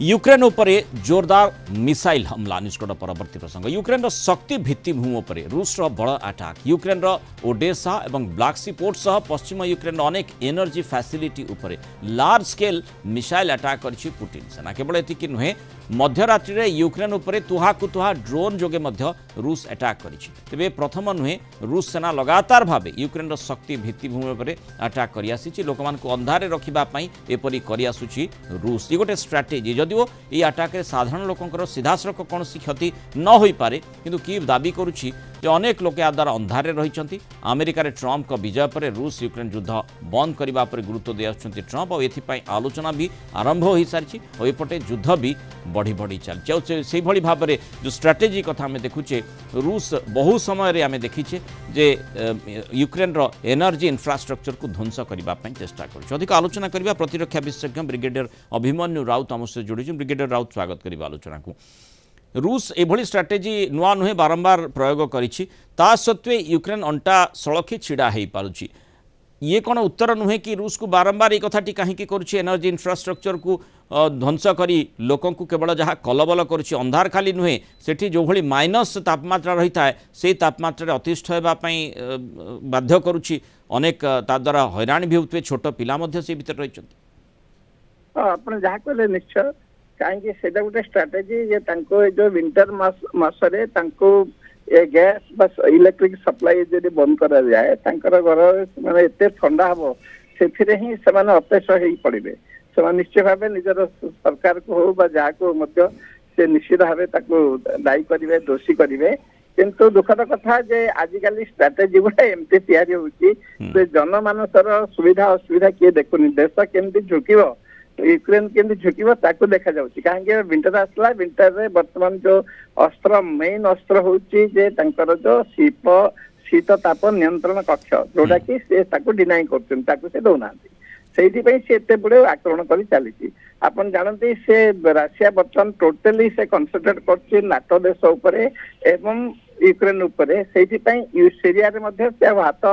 Ukraine उपरे जोरदार missile हमला निष्कट परवर्ती प्रसंग यूक्रेन शक्ति भित्तिभूमि उपरे रूस बड़ अटैक यूक्रेन ओडेसा और ब्लैक सी पोर्ट सह पश्चिम यूक्रेन अनेक एनर्जी फैसिलिटी उपरे लार्ज स्केल मिसाइल अटैक करिछि पुतिन सेना। केवल एतिकी नुहे मध्यरात्रि यूक्रेन उपरे तुहाकु तुहा ड्रोन जोगे मध्य रूस अटैक करिछि। तेबे प्रथम नुहे रूस सेना लगातार भावे यूक्रेन शक्ति भित्तिभूमि उपरे अटैक करि आसिछि। लोकमानकु अंधारे रखिबा पई एपरि करि आसुछि रूस। ये गोटे स्ट्राटेजी जदिओ ये अटैक साधारण लोकंकर सीधासख कौन क्षति न हो पारे किंतु कीव दाबी करुछि जे अनेक लोक या द्वारा अंधारे रही। अमेरिकार ट्रंप का विजय पर रूस यूक्रेन युद्ध बंद करने पर गुरुत्व दे आछुछंती ट्रंप और एथिपाई आलोचना भी आरंभ हो सारी और एपटे युद्ध भी बढ़ी बढ़ी चलछि। से भली भाव में जो स्ट्राटेजी कथा आम देखुचे रूस बहु समय आम देखीचे जे यूक्रेन रो एनर्जी इंफ्रास्ट्रक्चर को ध्वंस करने चेष्टा कर। अधिक आलोचना करबा प्रतिरक्षा विशेषज्ञ ब्रिगेडियर अभिमन्यु राउत आम सहित जोड़ी। ब्रिगेडियर राउत स्वागत करिबा आलोचना को। रूस एभली स्ट्राटेजी नुआ नुहे बारंबार प्रयोग करिछि ता सत्वे यूक्रेन अंटा सड़खी छिड़ा हो पारुछि। ये कौन उत्तर नुहे कि रूस को बारंबार ये कथाटी कहीं करुछि एनर्जी इंफ्रास्ट्रक्चर को ध्वंस करी लोकों को केवल जहाँ कलबल करुछि अंधार खाली नुहे सेठी जो भली माइनस तापमात्रा रही थाए से तापमात्रा अतिष्ठ होगापी बाध्य करुछि। अनेक ता द्वारा हैरान भी होते छोट पिला मध्य से भीतर रही। ଆପଣ ଯାହା କହିଲେ ନିଶ୍ଚୟ କାହିଁକି ସେଇଟା ଗୋଟେ ଷ୍ଟ୍ରାଟେଜି ଯେ ତାଙ୍କୁ ଏ ଯୋଉ ୱିଣ୍ଟର ମାସରେ ତାଙ୍କୁ ଏ ଗ୍ୟାସ୍ ବା ଇଲେକ୍ଟ୍ରିକ ସପ୍ଲାଇ ଯଦି ବନ୍ଦ କରାଯାଏ ତାଙ୍କର ଘର ମାନେ ଏତେ ଥଣ୍ଡା ହବ ସେଥିରେ ହିଁ ସେମାନେ ଅପେଶ ହେଇ ପଡ଼ିବେ। ସେମାନେ ନିଶ୍ଚୟ ଭାବେ ନିଜର ସରକାରକୁ ହଉ ବା ଯାହାକୁ ମଧ୍ୟ ସେ ନିଶ୍ଚିତ ଭାବେ ତାକୁ ଦାୟୀ କରିବେ ଦୋଷୀ କରିବେ। କିନ୍ତୁ ଦୁଃଖଦ କଥା ଯେ ଆଜିକାଲି ଷ୍ଟ୍ରାଟେଜି ଗୁଡ଼ା ଏମିତି ତିଆରି ହଉଛି ଯେ ଜନମାନସର ସୁବିଧା ଅସୁବିଧା କିଏ ଦେଖୁନି। ଦେଶ କେମିତି ଝୁକିବ यूक्रेन केमती झुकिब ताकू देखा जाउछि। काहेकि विंटर आसला विंटर रे वर्तमान जो अस्त्र मेन अस्त्र होउछि जे तांकर जो शीत ताप नियंत्रण कक्ष जोटा कि से ताकू डिनाई करछन ताकू से दौनांती सेठी पई से एते बडे आक्रमण करी चलीछि। आपण जानते से रशिया वर्तमान टोटली से कंसंट्रेट करछि नाटो देश उपरे एवं यूक्रेन उपरे सेठी पई सीरिया रे मध्ये से हाथ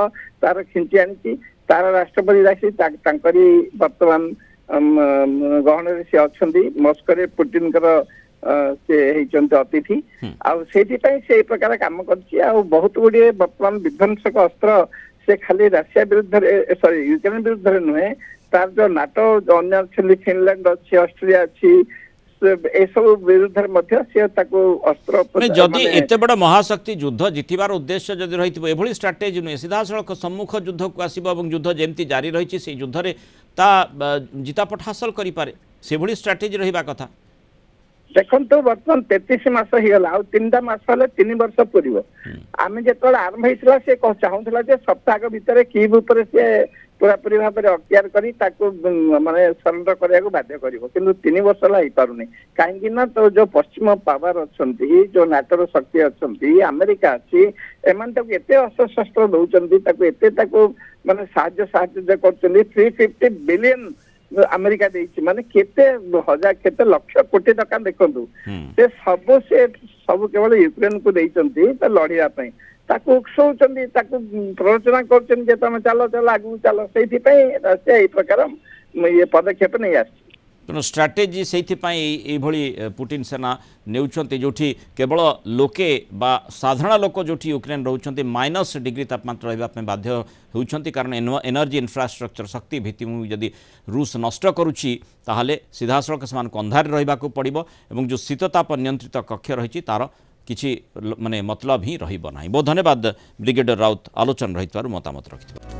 तार खिंची आनिछि। तार राष्ट्रपति राशि तांकरी वर्तमान गहन से अच्छा मस्को पुटिन से अतिथि से प्रकार कम कर बहुत गुड़े बर्तमान विध्वंसक अस्त्र से खाली रशिया विरुद्ध सॉरी यूक्रेन विरुद्ध नुहे तार जो नाटो अन्य फिनलैंड अच्छी ऑस्ट्रेलिया अच्छी विरुद्ध अस्त्र जदि एते बड़ महाशक्ति युद्ध जितबार उद्देश्य जदि रही एभली स्ट्राटेजी नुहे सीधा सड़क सम्मुख युद्ध को आसब युद्ध जमती जारी रही से युद्ध में ता जितापट हासिल करें से भली स्ट्राटेजी रहा कथा। देखो बर्तमान 33 मास होगा आ 3टा मास हेल्ले 3 वर्ष पूर्व आम जो आरंभ होता से चाहूला सप्ताह भितर कीव उपर से पूरापूरी भाव में अख्तियार करी माने सरेंडर करने को बाध्य कर 3 वर्ष है पारुनी कहीं तो जो पश्चिम पावर अच्छा जो नाटोर शक्ति अच्छा अमेरिका अच्छी एम एत अस्त्र शस्त्र दौरान माने साहाय्य कर 350 बिलियन अमेरिका देइछि माने केते हजार केते लक्ष कोटी टका देखंतु से सब केवल यूक्रेन को देइचंती त लढिया पई ताकू उकसौचंती ताकू प्ररोचना करचंती जे तमे चलो चलो आगु चलो सेथि पई रशिया ए प्रकार ये पदक्षेप नहीं आछि। तेणु स्ट्राटेजी से पुटिन सेना नेउछंती जोठी केवल लोके बा साधारण लोक जोठी यूक्रेन रहउछंती माइनस डिग्री तापमात्रा रहिबा बाध्य होउछंती कारण एनर्जी इंफ्रास्ट्रक्चर शक्ति भित्तिभूमि जदि रूस नष्ट करुछि ताहाले सीधा सड़क से अंधार रहिबा को पड़िबो एवं जो शीतताप नियंत्रित कक्ष रही तार किछि माने मतलब ही रहिबो नाही। बहुत धन्यवाद ब्रिगेडियर राउत आलोचना रही मतामत रखिथिबा।